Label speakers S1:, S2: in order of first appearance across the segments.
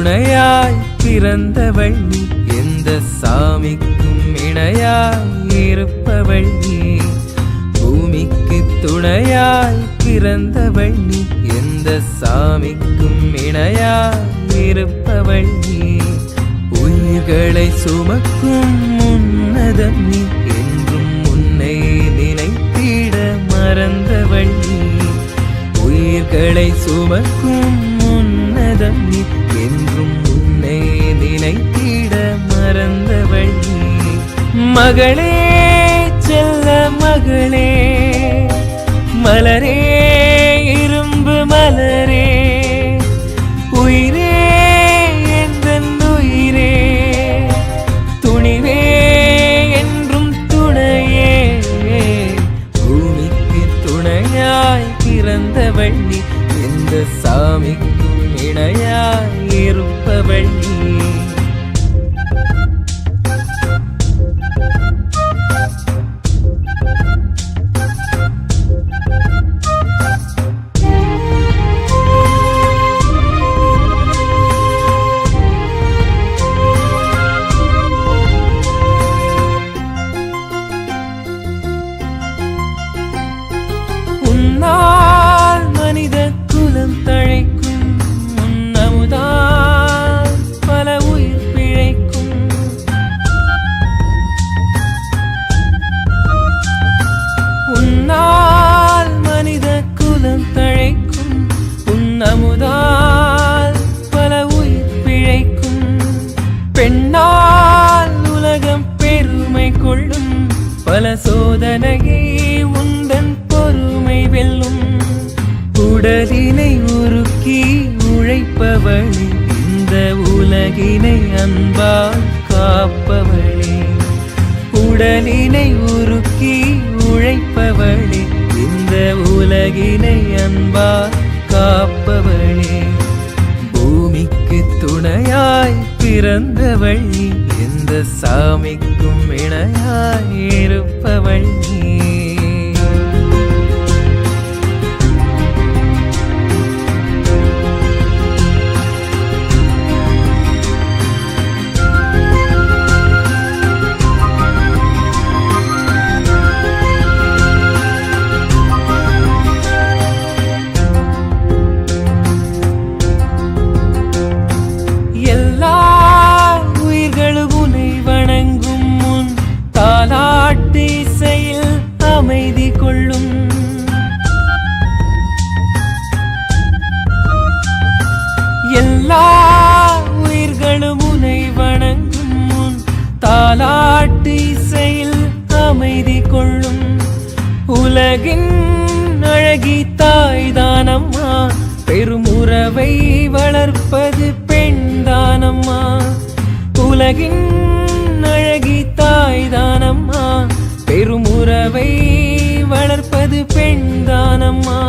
S1: துணையாய் பிறந்தவள் நீ, எந்த சாமிக்கும் இணையாய் இருப்பவள் நீ. பூமிக்கு துணையாய் பிறந்தவள் நீ, எந்த சாமிக்கும் இணையாய் இருப்பவள் நீ. உயிர்களை சுமக்கும் உன்னதம் நீ, என்றும் உன்னை நினைத்திட மறந்தவள் நீ. உயிர்களை சுமக்கும் உன்னதம் நீ, என்றும் உன்னை நினைத்திட மறந்தவள் நீ. மகளே செல்ல மகளே, மலரே இரும்பு மலரே, உயிரே எந்தன் உயிரே, துணிவே என்றும் துணையே. பூமிக்கு துணையாய் பிறந்தவள் நீ, எந்த சாமிக்கும் இணையாய் இருப்பவள் நீ. உன்னால் மனித குலம் தழைக்கும், உன்னமுதால் பல உயிர் பிழைக்கும். உன்னால் மனித குலம் தழைக்கும், உன்னமுதால் பல உயிர் பிழைக்கும். பெண்ணால் உலகம் பெருமை கொள்ளும், பல சோதனையை உந்தன் பொறுமை வெல்லும். உடலினை உருக்கி உழைப்பவளே, இந்த உலகினை அன்பால் காப்பவளே. உடலினை உருக்கி உழைப்பவளே, இந்த உலகினை அன்பால் காப்பவளே. பூமிக்கு துணையாய் பிறந்தவள் நீ, எந்த சாமிக்கும் இணையாய் இருப்பவள் நீ. எல்லா உயிர்களும் உன்னை வணங்கும் முன் தாலாட்டு இசையில் அமைதி கொள்ளும். எல்லா உயிர்களும் உன்னை வணங்கும் முன் தாலாட்டு இசையில் அமைதி கொள்ளும். உலகின் அழகி தாய்தானம்மா, பெருமுறவை வளர்ப்பது பெண்தானம்மா. உலகின் அழகி தாய்தானம்மா, பெருமுறவை வளர்ப்பது பெண்தானம்மா.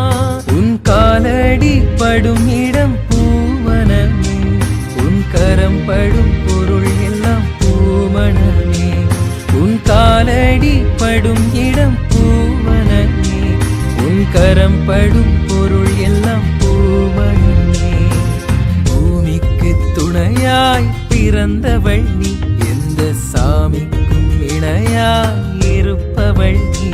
S1: உன் காலடி படும் இடம் பூவனமே, உன் கரம் படும் பொருள் எல்லாம் பூமணமே. உன் காலடி படும் இடம் பூவனமே, உன் கரம் படும் பொருள் எல்லாம் பூமணமே. பூமிக்கு துணையாய் பிறந்தவள் நீ, எந்த சாமிக்கும் இணையாய் இருப்பவள் நீ.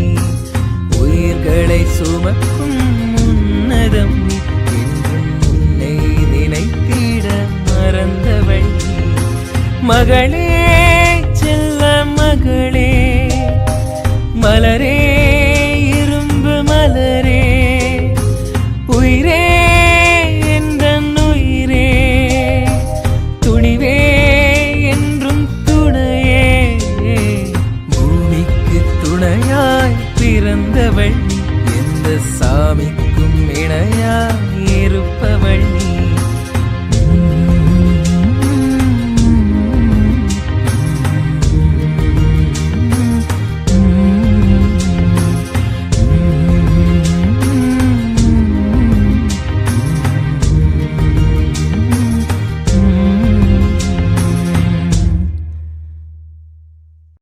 S1: உயிர்களை சுமக்கும் உன்னதம் நீ, என்றும் உன்னை நினைத்திட மறந்தவள் நீ. மகளே